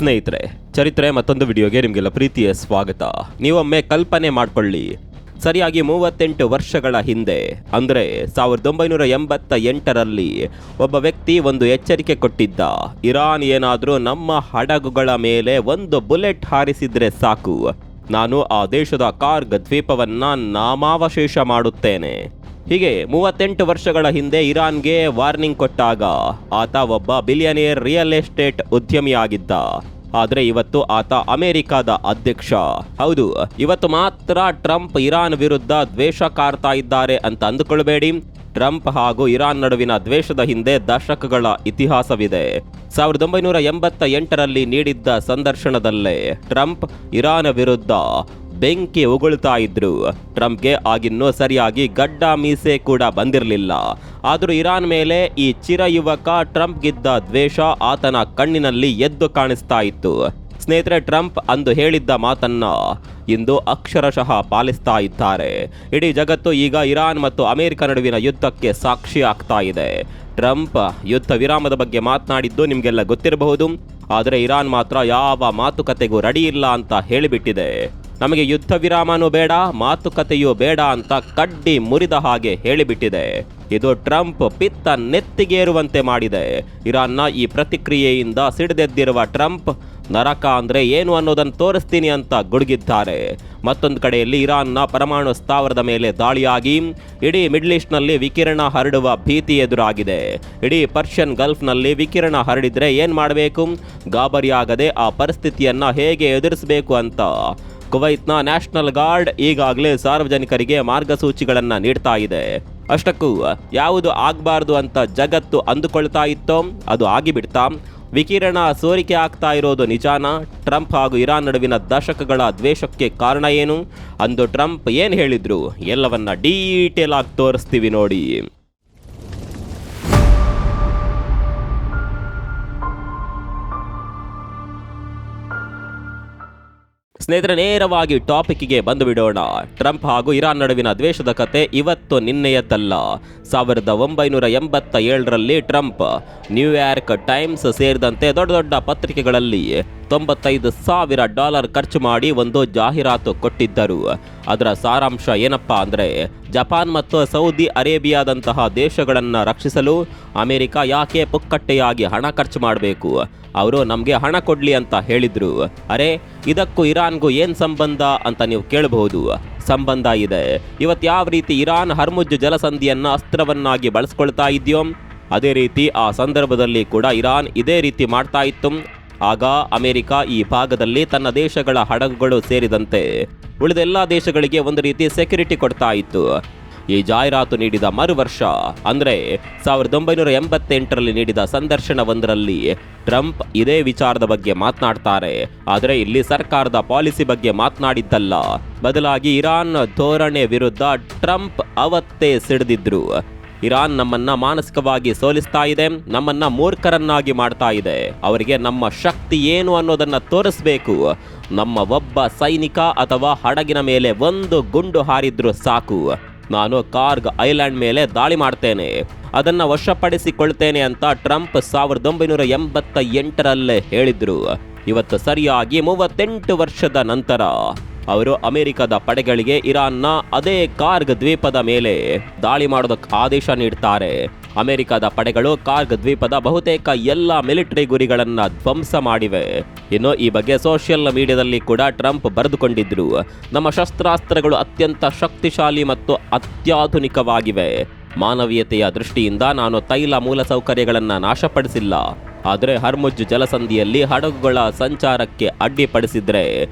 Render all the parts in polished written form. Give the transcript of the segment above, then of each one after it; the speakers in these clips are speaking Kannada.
ಸ್ನೇಹಿತರೆ, ಚರಿತ್ರೆ ಮತ್ತೊಂದು ವಿಡಿಯೋಗೆ ನಿಮಗೆಲ್ಲ ಪ್ರೀತಿಯ ಸ್ವಾಗತ. ನೀವೊಮ್ಮೆ ಕಲ್ಪನೆ ಮಾಡ್ಕೊಳ್ಳಿ, ಸರಿಯಾಗಿ 38 ವರ್ಷಗಳ ಹಿಂದೆ ಅಂದರೆ 1988ರಲ್ಲಿ ಒಬ್ಬ ವ್ಯಕ್ತಿ ಒಂದು ಎಚ್ಚರಿಕೆ ಕೊಟ್ಟಿದ್ದ. ಇರಾನ್ ಏನಾದರೂ ನಮ್ಮ ಹಡಗುಗಳ ಮೇಲೆ ಒಂದು ಬುಲೆಟ್ ಹಾರಿಸಿದ್ರೆ ಸಾಕು, ನಾನು ಆ ದೇಶದ ಕಾರ್ಗ್ ದ್ವೀಪವನ್ನ ನಾಮಾವಶೇಷ ಮಾಡುತ್ತೇನೆ. ಹೀಗೆ 38 ವರ್ಷಗಳ ಹಿಂದೆ ಇರಾನ್ಗೆ ವಾರ್ನಿಂಗ್ ಕೊಟ್ಟಾಗ ಆತ ಒಬ್ಬ ಬಿಲಿಯನಿಯರ್ ರಿಯಲ್ ಎಸ್ಟೇಟ್ ಉದ್ಯಮಿಯಾಗಿದ್ದ. ಆದರೆ ಇವತ್ತು ಆತ ಅಮೆರಿಕದ ಅಧ್ಯಕ್ಷ. ಹೌದು, ಇವತ್ತು ಮಾತ್ರ ಟ್ರಂಪ್ ಇರಾನ್ ವಿರುದ್ಧ ದ್ವೇಷ ಕಾರ್ತಾ ಇದ್ದಾರೆ ಅಂತ ಅಂದುಕೊಳ್ಬೇಡಿ. ಟ್ರಂಪ್ ಹಾಗೂ ಇರಾನ್ ನಡುವಿನ ದ್ವೇಷದ ಹಿಂದೆ ದಶಕಗಳ ಇತಿಹಾಸವಿದೆ. 1988ರಲ್ಲಿ ನೀಡಿದ್ದ ಸಂದರ್ಶನದಲ್ಲೇ ಟ್ರಂಪ್ ಇರಾನ್ ವಿರುದ್ಧ ಬೆಂಕಿ ಉಗುಳ್ತಾ ಇದ್ರು. ಟ್ರಂಪ್ಗೆ ಆಗಿನ್ನೂ ಸರಿಯಾಗಿ ಗಡ್ಡ ಮೀಸೆ ಕೂಡ ಬಂದಿರಲಿಲ್ಲ. ಆದರೂ ಇರಾನ್ ಮೇಲೆ ಈ ಚಿರ ಯುವಕ ಟ್ರಂಪ್ಗಿದ್ದ ದ್ವೇಷ ಆತನ ಕಣ್ಣಿನಲ್ಲಿ ಎದ್ದು ಕಾಣಿಸ್ತಾ ಇತ್ತು. ಸ್ನೇಹಿತರೆ, ಟ್ರಂಪ್ ಅಂದು ಹೇಳಿದ್ದ ಮಾತನ್ನ ಇಂದು ಅಕ್ಷರಶಃ ಪಾಲಿಸ್ತಾ ಇದ್ದಾರೆ. ಇಡೀ ಜಗತ್ತು ಈಗ ಇರಾನ್ ಮತ್ತು ಅಮೆರಿಕ ನಡುವಿನ ಯುದ್ಧಕ್ಕೆ ಸಾಕ್ಷಿ ಆಗ್ತಾ ಇದೆ. ಟ್ರಂಪ್ ಯುದ್ಧ ವಿರಾಮದ ಬಗ್ಗೆ ಮಾತನಾಡಿದ್ದು ನಿಮಗೆಲ್ಲ ಗೊತ್ತಿರಬಹುದು. ಆದರೆ ಇರಾನ್ ಮಾತ್ರ ಯಾವ ಮಾತುಕತೆಗೂ ರೆಡಿ ಇಲ್ಲ ಅಂತ ಹೇಳಿಬಿಟ್ಟಿದೆ. ನಮಗೆ ಯುದ್ಧ ವಿರಾಮನೂ ಬೇಡ, ಮಾತುಕತೆಯೂ ಬೇಡ ಅಂತ ಕಡ್ಡಿ ಮುರಿದ ಹಾಗೆ ಹೇಳಿಬಿಟ್ಟಿದೆ. ಇದು ಟ್ರಂಪ್ ಪಿತ್ತ ನೆತ್ತಿಗೇರುವಂತೆ ಮಾಡಿದೆ. ಇರಾನ್ನ ಈ ಪ್ರತಿಕ್ರಿಯೆಯಿಂದ ಸಿಡಿದೆದ್ದಿರುವ ಟ್ರಂಪ್ ನರಕ ಅಂದ್ರೆ ಏನು ಅನ್ನೋದನ್ನು ತೋರಿಸ್ತೀನಿ ಅಂತ ಗುಡುಗಿದ್ದಾರೆ. ಮತ್ತೊಂದು ಕಡೆಯಲ್ಲಿ ಇರಾನ್ನ ಪರಮಾಣು ಸ್ಥಾವರದ ಮೇಲೆ ದಾಳಿಯಾಗಿ ಇಡೀ ಮಿಡ್ಲ್ ಈಸ್ಟ್ನಲ್ಲಿ ವಿಕಿರಣ ಹರಡುವ ಭೀತಿ ಎದುರಾಗಿದೆ. ಇಡೀ ಪರ್ಷಿಯನ್ ಗಲ್ಫ್ನಲ್ಲಿ ವಿಕಿರಣ ಹರಡಿದ್ರೆ ಏನು ಮಾಡಬೇಕು, ಗಾಬರಿಯಾಗದೆ ಆ ಪರಿಸ್ಥಿತಿಯನ್ನ ಹೇಗೆ ಎದುರಿಸಬೇಕು ಅಂತ ಕುವೈತ್ನ ನ್ಯಾಷನಲ್ ಗಾರ್ಡ್ ಈಗಾಗಲೇ ಸಾರ್ವಜನಿಕರಿಗೆ ಮಾರ್ಗಸೂಚಿಗಳನ್ನು ನೀಡ್ತಾ ಇದೆ. ಅಷ್ಟಕ್ಕೂ ಯಾವುದು ಆಗಬಾರ್ದು ಅಂತ ಜಗತ್ತು ಅಂದುಕೊಳ್ತಾ ಇತ್ತೋ ಅದು ಆಗಿಬಿಡ್ತಾ. ವಿಕಿರಣ ಸೋರಿಕೆ ಆಗ್ತಾ ಇರೋದು ನಿಜಾನ? ಟ್ರಂಪ್ ಹಾಗೂ ಇರಾನ್ ನಡುವಿನ ದಶಕಗಳ ದ್ವೇಷಕ್ಕೆ ಕಾರಣ ಏನು? ಅಂದು ಟ್ರಂಪ್ ಏನು ಹೇಳಿದ್ರು ಎಲ್ಲವನ್ನ ಡೀಟೇಲ್ ಆಗಿ ತೋರಿಸ್ತೀವಿ ನೋಡಿ. ಸ್ನೇಹಿತರೆ, ನೇರವಾಗಿ ಟಾಪಿಕ್ಗೆ ಬಂದು ಬಿಡೋಣ. ಟ್ರಂಪ್ ಹಾಗೂ ಇರಾನ್ ನಡುವಿನ ದ್ವೇಷದ ಕತೆ ಇವತ್ತು ನಿನ್ನೆಯದ್ದಲ್ಲ. 1987ರಲ್ಲಿ ಟ್ರಂಪ್ ನ್ಯೂಯಾರ್ಕ್ ಟೈಮ್ಸ್ ಸೇರಿದಂತೆ ದೊಡ್ಡ ದೊಡ್ಡ ಪತ್ರಿಕೆಗಳಲ್ಲಿ $95,000 ಖರ್ಚು ಮಾಡಿ ಒಂದು ಜಾಹೀರಾತು ಕೊಟ್ಟಿದ್ದರು. ಅದರ ಸಾರಾಂಶ ಏನಪ್ಪಾ ಅಂದರೆ, ಜಪಾನ್ ಮತ್ತು ಸೌದಿ ಅರೇಬಿಯಾದಂತಹ ದೇಶಗಳನ್ನು ರಕ್ಷಿಸಲು ಅಮೆರಿಕ ಯಾಕೆ ಪುಕ್ಕಟ್ಟೆಯಾಗಿ ಹಣ ಖರ್ಚು ಮಾಡಬೇಕು, ಅವರು ನಮಗೆ ಹಣ ಕೊಡ್ಲಿ ಅಂತ ಹೇಳಿದ್ರು. ಅರೆ, ಇದಕ್ಕೂ ಇರಾನ್ಗೂ ಏನು ಸಂಬಂಧ ಅಂತ ನೀವು ಕೇಳಬಹುದು. ಸಂಬಂಧ ಇದೆ. ಇವತ್ತು ಯಾವ ರೀತಿ ಇರಾನ್ ಹರ್ಮುಜ್ ಜಲಸಂಧಿಯನ್ನ ಅಸ್ತ್ರವನ್ನಾಗಿ ಬಳಸ್ಕೊಳ್ತಾ ಇದೆಯೋ ಅದೇ ರೀತಿ ಆ ಸಂದರ್ಭದಲ್ಲಿ ಕೂಡ ಇರಾನ್ ಇದೇ ರೀತಿ ಮಾಡ್ತಾ ಇತ್ತು. ಆಗ ಅಮೆರಿಕ ಈ ಭಾಗದಲ್ಲಿ ತನ್ನ ದೇಶಗಳ ಹಡಗುಗಳು ಸೇರಿದಂತೆ ಉಳಿದೆಲ್ಲ ದೇಶಗಳಿಗೆ ಒಂದು ರೀತಿ ಸೆಕ್ಯೂರಿಟಿ ಕೊಡ್ತಾ ಇತ್ತು. ಈ ಜಾಹೀರಾತು ನೀಡಿದ ಮರು ವರ್ಷ ಅಂದರೆ 1988ರಲ್ಲಿ ನೀಡಿದ ಸಂದರ್ಶನವೊಂದರಲ್ಲಿ ಟ್ರಂಪ್ ಇದೇ ವಿಚಾರದ ಬಗ್ಗೆ ಮಾತನಾಡ್ತಾರೆ. ಆದರೆ ಇಲ್ಲಿ ಸರ್ಕಾರದ ಪಾಲಿಸಿ ಬಗ್ಗೆ ಮಾತನಾಡಿದ್ದಲ್ಲ, ಬದಲಾಗಿ ಇರಾನ್ ಧೋರಣೆ ವಿರುದ್ಧ ಟ್ರಂಪ್ ಅವತ್ತೇ ಸಿಡಿದಿದ್ರು. ಇರಾನ್ ನಮ್ಮನ್ನ ಮಾನಸಿಕವಾಗಿ ಸೋಲಿಸ್ತಾ ಇದೆ, ನಮ್ಮನ್ನ ಮೂರ್ಖರನ್ನಾಗಿ ಮಾಡ್ತಾ ಇದೆ. ಅವರಿಗೆ ನಮ್ಮ ಶಕ್ತಿ ಏನು ಅನ್ನೋದನ್ನ ತೋರಿಸ್ಬೇಕು. ನಮ್ಮ ಒಬ್ಬ ಸೈನಿಕ ಅಥವಾ ಹಡಗಿನ ಮೇಲೆ ಒಂದು ಗುಂಡು ಹಾರಿದ್ರು ಸಾಕು, ನಾನು ಕಾರ್ಗ್ ಐಲ್ಯಾಂಡ್ ಮೇಲೆ ದಾಳಿ ಮಾಡ್ತೇನೆ, ಅದನ್ನ ವಶಪಡಿಸಿಕೊಳ್ತೇನೆ ಅಂತ ಟ್ರಂಪ್ 1988ರಲ್ಲೇ ಹೇಳಿದ್ರು. ಇವತ್ತು ಸರಿಯಾಗಿ 38 ವರ್ಷದ ನಂತರ ಅವರು ಅಮೆರಿಕದ ಪಡೆಗಳಿಗೆ ಇರಾನ್ನ ಅದೇ ಕಾರ್ಗ್ ದ್ವೀಪದ ಮೇಲೆ ದಾಳಿ ಮಾಡೋದಕ್ಕೆ ಆದೇಶ ನೀಡ್ತಾರೆ. ಅಮೆರಿಕದ ಪಡೆಗಳು ಕಾರ್ಗ್ ದ್ವೀಪದ ಬಹುತೇಕ ಎಲ್ಲ ಮಿಲಿಟರಿ ಗುರಿಗಳನ್ನು ಧ್ವಂಸ ಮಾಡಿವೆ. ಇನ್ನು ಈ ಬಗ್ಗೆ ಸೋಷಿಯಲ್ ಮೀಡಿಯಾದಲ್ಲಿ ಕೂಡ ಟ್ರಂಪ್ ಬರೆದುಕೊಂಡಿದ್ರು, ನಮ್ಮ ಶಸ್ತ್ರಾಸ್ತ್ರಗಳು ಅತ್ಯಂತ ಶಕ್ತಿಶಾಲಿ ಮತ್ತು ಅತ್ಯಾಧುನಿಕವಾಗಿವೆ. ಮಾನವೀಯತೆಯ ದೃಷ್ಟಿಯಿಂದ ನಾನು ತೈಲ ಮೂಲಸೌಕರ್ಯಗಳನ್ನು ನಾಶಪಡಿಸಿಲ್ಲ, ಆದರೆ ಹರ್ಮುಜ್ ಜಲಸಂಧಿಯಲ್ಲಿ ಹಡಗುಗಳ ಸಂಚಾರಕ್ಕೆ ಅಡ್ಡಿಪಡಿಸಿದ್ರೆ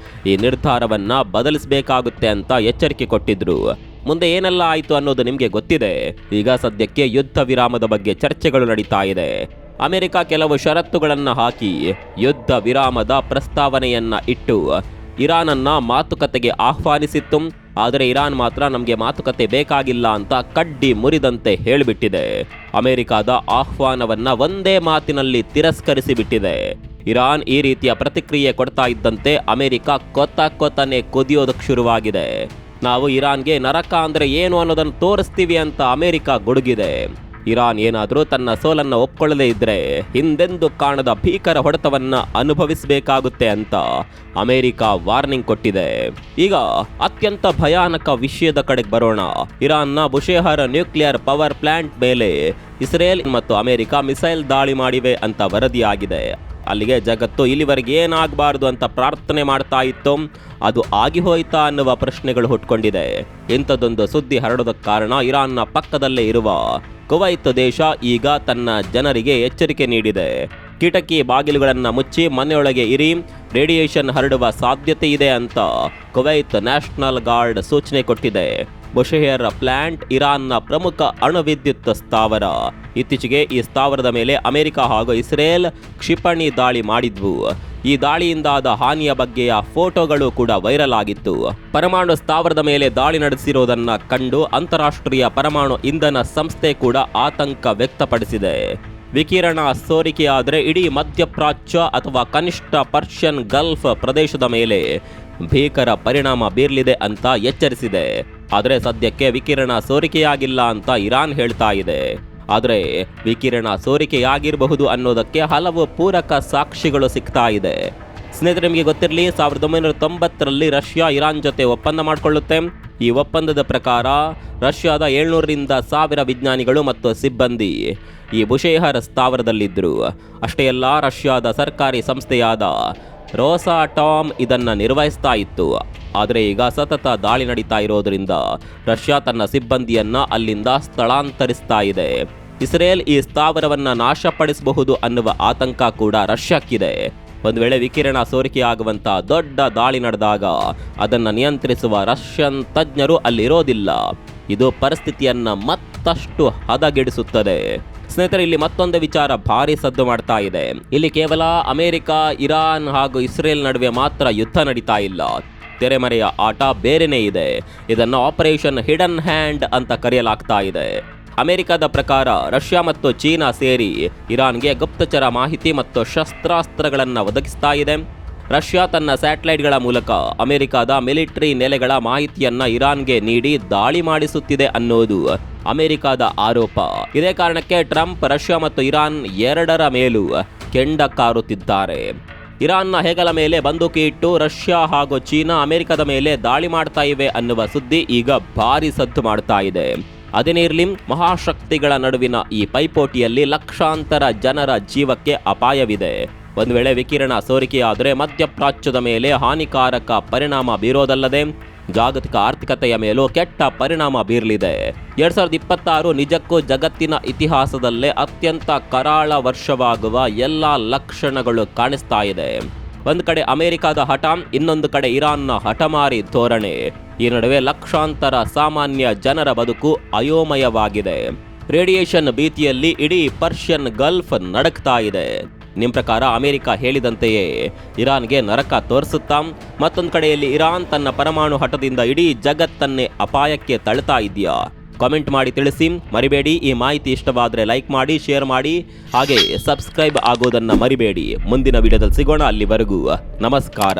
ಈ ನಿರ್ಧಾರವನ್ನ ಬದಲಿಸಬೇಕಾಗುತ್ತೆ ಅಂತ ಎಚ್ಚರಿಕೆ ಕೊಟ್ಟಿದ್ರು. ಮುಂದೆ ಏನೆಲ್ಲ ಆಯಿತು ಅನ್ನೋದು ನಿಮಗೆ ಗೊತ್ತಿದೆ. ಈಗ ಸದ್ಯಕ್ಕೆ ಯುದ್ಧ ವಿರಾಮದ ಬಗ್ಗೆ ಚರ್ಚೆಗಳು ನಡೀತಾ ಇದೆ. ಅಮೆರಿಕ ಕೆಲವು ಷರತ್ತುಗಳನ್ನು ಹಾಕಿ ಯುದ್ಧ ವಿರಾಮದ ಪ್ರಸ್ತಾವನೆಯನ್ನ ಇಟ್ಟು ಇರಾನನ್ನ ಮಾತುಕತೆಗೆ ಆಹ್ವಾನಿಸಿತ್ತು. ಆದರೆ ಇರಾನ್ ಮಾತ್ರ ನಮಗೆ ಮಾತುಕತೆ ಬೇಕಾಗಿಲ್ಲ ಅಂತ ಕಡ್ಡಿ ಮುರಿದಂತೆ ಹೇಳಿಬಿಟ್ಟಿದೆ. ಅಮೆರಿಕದ ಆಹ್ವಾನವನ್ನ ಒಂದೇ ಮಾತಿನಲ್ಲಿ ತಿರಸ್ಕರಿಸಿಬಿಟ್ಟಿದೆ. ಇರಾನ್ ಈ ರೀತಿಯ ಪ್ರತಿಕ್ರಿಯೆ ಕೊಡ್ತಾ ಇದ್ದಂತೆ ಅಮೆರಿಕ ಕೊತ್ತನೆ ಕುದಿಯೋದಕ್ಕೆ ಶುರುವಾಗಿದೆ. ನಾವು ಇರಾನ್ಗೆ ನರಕ ಅಂದ್ರೆ ಏನು ಅನ್ನೋದನ್ನು ತೋರಿಸ್ತೀವಿ ಅಂತ ಅಮೆರಿಕ ಗುಡುಗಿದೆ. ಇರಾನ್ ಏನಾದರೂ ತನ್ನ ಸೋಲನ್ನು ಒಪ್ಕೊಳ್ಳದೇ ಇದ್ರೆ ಹಿಂದೆಂದೂ ಕಾಣದ ಭೀಕರ ಹೊಡೆತವನ್ನ ಅನುಭವಿಸಬೇಕಾಗುತ್ತೆ ಅಂತ ಅಮೆರಿಕ ವಾರ್ನಿಂಗ್ ಕೊಟ್ಟಿದೆ. ಈಗ ಅತ್ಯಂತ ಭಯಾನಕ ವಿಷಯದ ಕಡೆಗೆ ಬರೋಣ. ಇರಾನ್ನ ಬುಷೇಹರ್ ನ್ಯೂಕ್ಲಿಯರ್ ಪವರ್ ಪ್ಲಾಂಟ್ ಮೇಲೆ ಇಸ್ರೇಲ್ ಮತ್ತು ಅಮೆರಿಕ ಮಿಸೈಲ್ ದಾಳಿ ಮಾಡಿವೆ ಅಂತ ವರದಿಯಾಗಿದೆ. ಅಲ್ಲಿಗೆ ಜಗತ್ತು ಇಲ್ಲಿವರೆಗೆ ಏನಾಗಬಾರ್ದು ಅಂತ ಪ್ರಾರ್ಥನೆ ಮಾಡ್ತಾ ಇತ್ತು, ಅದು ಆಗಿ ಹೋಯ್ತಾ ಅನ್ನುವ ಪ್ರಶ್ನೆಗಳು ಹುಟ್ಕೊಂಡಿದೆ. ಇಂಥದ್ದೊಂದು ಸುದ್ದಿ ಹರಡೋದಕ್ಕೆ ಕಾರಣ ಇರಾನ್ನ ಪಕ್ಕದಲ್ಲೇ ಇರುವ ಕುವೈತ್ ದೇಶ ಈಗ ತನ್ನ ಜನರಿಗೆ ಎಚ್ಚರಿಕೆ ನೀಡಿದೆ. ಕಿಟಕಿ ಬಾಗಿಲುಗಳನ್ನು ಮುಚ್ಚಿ ಮನೆಯೊಳಗೆ ಇರಿ, ರೇಡಿಯೇಷನ್ ಹರಡುವ ಸಾಧ್ಯತೆ ಇದೆ ಅಂತ ಕುವೈತ್ ನ್ಯಾಷನಲ್ ಗಾರ್ಡ್ ಸೂಚನೆ ಕೊಟ್ಟಿದೆ. ಬುಷೇಹರ್ ಪ್ಲಾಂಟ್ ಇರಾನ್ನ ಪ್ರಮುಖ ಅಣುವಿದ್ಯುತ್ ಸ್ಥಾವರ. ಇತ್ತೀಚೆಗೆ ಈ ಸ್ಥಾವರದ ಮೇಲೆ ಅಮೆರಿಕ ಹಾಗೂ ಇಸ್ರೇಲ್ ಕ್ಷಿಪಣಿ ದಾಳಿ ಮಾಡಿದ್ವು. ಈ ದಾಳಿಯಿಂದಾದ ಹಾನಿಯ ಬಗ್ಗೆಯ ಫೋಟೋಗಳು ಕೂಡ ವೈರಲ್ ಆಗಿತ್ತು. ಪರಮಾಣು ಸ್ಥಾವರದ ಮೇಲೆ ದಾಳಿ ನಡೆಸಿರೋದನ್ನ ಕಂಡು ಅಂತಾರಾಷ್ಟ್ರೀಯ ಪರಮಾಣು ಇಂಧನ ಸಂಸ್ಥೆ ಕೂಡ ಆತಂಕ ವ್ಯಕ್ತಪಡಿಸಿದೆ. ವಿಕಿರಣ ಸೋರಿಕೆಯಾದರೆ ಇಡೀ ಮಧ್ಯಪ್ರಾಚ್ಯ ಅಥವಾ ಕನಿಷ್ಠ ಪರ್ಷಿಯನ್ ಗಲ್ಫ್ ಪ್ರದೇಶದ ಮೇಲೆ ಭೀಕರ ಪರಿಣಾಮ ಬೀರಲಿದೆ ಅಂತ ಎಚ್ಚರಿಸಿದೆ. ಆದರೆ ಸದ್ಯಕ್ಕೆ ವಿಕಿರಣ ಸೋರಿಕೆಯಾಗಿಲ್ಲ ಅಂತ ಇರಾನ್ ಹೇಳ್ತಾ ಇದೆ. ಆದರೆ ವಿಕಿರಣ ಸೋರಿಕೆಯಾಗಿರಬಹುದು ಅನ್ನೋದಕ್ಕೆ ಹಲವು ಪೂರಕ ಸಾಕ್ಷಿಗಳು ಸಿಗ್ತಾ ಇದೆ. ಸ್ನೇಹಿತರೆ, ನಿಮಗೆ ಗೊತ್ತಿರಲಿ, 1990ರಲ್ಲಿ ರಷ್ಯಾ ಇರಾನ್ ಜೊತೆ ಒಪ್ಪಂದ ಮಾಡಿಕೊಳ್ಳುತ್ತೆ. ಈ ಒಪ್ಪಂದದ ಪ್ರಕಾರ ರಷ್ಯಾದ 700ರಿಂದ 1000 ವಿಜ್ಞಾನಿಗಳು ಮತ್ತು ಸಿಬ್ಬಂದಿ ಈ ಬುಷೇಹರ್ ಸ್ಥಾವರದಲ್ಲಿದ್ದರು. ಅಷ್ಟೇ ಅಲ್ಲ, ರಷ್ಯಾದ ಸರ್ಕಾರಿ ಸಂಸ್ಥೆಯಾದ ರೋಸಾಟಾಮ್ ಇದನ್ನು ನಿರ್ವಹಿಸ್ತಾ ಇತ್ತು. ಆದರೆ ಈಗ ಸತತ ದಾಳಿ ನಡೀತಾ ಇರೋದ್ರಿಂದ ರಷ್ಯಾ ತನ್ನ ಸಿಬ್ಬಂದಿಯನ್ನ ಅಲ್ಲಿಂದ ಸ್ಥಳಾಂತರಿಸ್ತಾ ಇದೆ. ಇಸ್ರೇಲ್ ಈ ಸ್ಥಾವರವನ್ನು ನಾಶಪಡಿಸಬಹುದು ಅನ್ನುವ ಆತಂಕ ಕೂಡ ರಷ್ಯಾಕ್ಕಿದೆ. ಒಂದು ವೇಳೆ ವಿಕಿರಣ ಸೋರಿಕೆಯಾಗುವಂಥ ದೊಡ್ಡ ದಾಳಿ ನಡೆದಾಗ ಅದನ್ನು ನಿಯಂತ್ರಿಸುವ ರಷ್ಯನ್ ತಜ್ಞರು ಅಲ್ಲಿರೋದಿಲ್ಲ. ಇದು ಪರಿಸ್ಥಿತಿಯನ್ನು ಮತ್ತಷ್ಟು ಹದಗೆಡಿಸುತ್ತದೆ. ಸ್ನೇಹಿತರೆ, ಇಲ್ಲಿ ಮತ್ತೊಂದು ವಿಚಾರ ಭಾರಿ ಸದ್ದು ಮಾಡ್ತಾ ಇದೆ. ಇಲ್ಲಿ ಕೇವಲ ಅಮೆರಿಕ, ಇರಾನ್ ಹಾಗೂ ಇಸ್ರೇಲ್ ನಡುವೆ ಮಾತ್ರ ಯುದ್ಧ ನಡೀತಾ ಇಲ್ಲ. ತೆರೆಮರೆಯ ಆಟ ಬೇರೆನೇ ಇದೆ. ಇದನ್ನು ಆಪರೇಷನ್ ಹಿಡನ್ ಹ್ಯಾಂಡ್ ಅಂತ ಕರೆಯಲಾಗ್ತಾ ಇದೆ. ಅಮೆರಿಕದ ಪ್ರಕಾರ ರಷ್ಯಾ ಮತ್ತು ಚೀನಾ ಸೇರಿ ಇರಾನ್ಗೆ ಗುಪ್ತಚರ ಮಾಹಿತಿ ಮತ್ತು ಶಸ್ತ್ರಾಸ್ತ್ರಗಳನ್ನು ಒದಗಿಸ್ತಾ ಇದೆ. ರಷ್ಯಾ ತನ್ನ ಸ್ಯಾಟಲೈಟ್ಗಳ ಮೂಲಕ ಅಮೆರಿಕದ ಮಿಲಿಟರಿ ನೆಲೆಗಳ ಮಾಹಿತಿಯನ್ನ ಇರಾನ್ಗೆ ನೀಡಿ ದಾಳಿ ಮಾಡಿಸುತ್ತಿದೆ ಅನ್ನೋದು ಅಮೆರಿಕದ ಆರೋಪ. ಇದೇ ಕಾರಣಕ್ಕೆ ಟ್ರಂಪ್ ರಷ್ಯಾ ಮತ್ತು ಇರಾನ್ ಎರಡರ ಮೇಲೂ ಕೆಂಡ ಕಾರುತ್ತಿದ್ದಾರೆ. ಇರಾನ್ನ ಹೆಗಲ ಮೇಲೆ ಬಂದೂಕಿ ಇಟ್ಟು ರಷ್ಯಾ ಹಾಗೂ ಚೀನಾ ಅಮೆರಿಕದ ಮೇಲೆ ದಾಳಿ ಮಾಡ್ತಾ ಇವೆ ಅನ್ನುವ ಸುದ್ದಿ ಈಗ ಭಾರಿ ಸದ್ದು ಮಾಡ್ತಾ ಇದೆ. ಅದೇನೇ ಇರಲಿ, ಮಹಾಶಕ್ತಿಗಳ ನಡುವಿನ ಈ ಪೈಪೋಟಿಯಲ್ಲಿ ಲಕ್ಷಾಂತರ ಜನರ ಜೀವಕ್ಕೆ ಅಪಾಯವಿದೆ. ಒಂದು ವೇಳೆ ವಿಕಿರಣ ಸೋರಿಕೆಯಾದರೆ ಮಧ್ಯಪ್ರಾಚ್ಯದ ಮೇಲೆ ಹಾನಿಕಾರಕ ಪರಿಣಾಮ ಬೀರೋದಲ್ಲದೆ ಜಾಗತಿಕ ಆರ್ಥಿಕತೆಯ ಮೇಲೂ ಕೆಟ್ಟ ಪರಿಣಾಮ ಬೀರಲಿದೆ. 2026 ನಿಜಕ್ಕೂ ಜಗತ್ತಿನ ಇತಿಹಾಸದಲ್ಲೇ ಅತ್ಯಂತ ಕರಾಳ ವರ್ಷವಾಗುವ ಎಲ್ಲ ಲಕ್ಷಣಗಳು ಕಾಣಿಸ್ತಾ ಇದೆ. ಒಂದು ಕಡೆ ಅಮೆರಿಕದ ಹಠ, ಇನ್ನೊಂದು ಕಡೆ ಇರಾನ್ನ ಹಠಮಾರಿ ಧೋರಣೆ. ಈ ನಡುವೆ ಲಕ್ಷಾಂತರ ಸಾಮಾನ್ಯ ಜನರ ಬದುಕು ಅಯೋಮಯವಾಗಿದೆ. ರೇಡಿಯೇಷನ್ ಭೀತಿಯಲ್ಲಿ ಇಡೀ ಪರ್ಷಿಯನ್ ಗಲ್ಫ್ ನಡಕ್ತಾ ಇದೆ. ನಿಮ್ಮ ಪ್ರಕಾರ ಅಮೆರಿಕ ಹೇಳಿದಂತೆಯೇ ಇರಾನ್ಗೆ ನರಕ ತೋರಿಸುತ್ತಾ? ಮತ್ತೊಂದು ಕಡೆಯಲ್ಲಿ ಇರಾನ್ ತನ್ನ ಪರಮಾಣು ಹಠದಿಂದ ಇಡೀ ಜಗತ್ತನ್ನೇ ಅಪಾಯಕ್ಕೆ ತಳ್ತಾ ಇದೆಯಾ? ಕಾಮೆಂಟ್ ಮಾಡಿ ತಿಳಿಸಿ. ಮರಿಬೇಡಿ, ಈ ಮಾಹಿತಿ ಇಷ್ಟವಾದರೆ ಲೈಕ್ ಮಾಡಿ, ಶೇರ್ ಮಾಡಿ, ಹಾಗೆ ಸಬ್ಸ್ಕ್ರೈಬ್ ಆಗೋದನ್ನು ಮರಿಬೇಡಿ. ಮುಂದಿನ ವಿಡಿಯೋದಲ್ಲಿ ಸಿಗೋಣ. ಅಲ್ಲಿವರೆಗೂ ನಮಸ್ಕಾರ.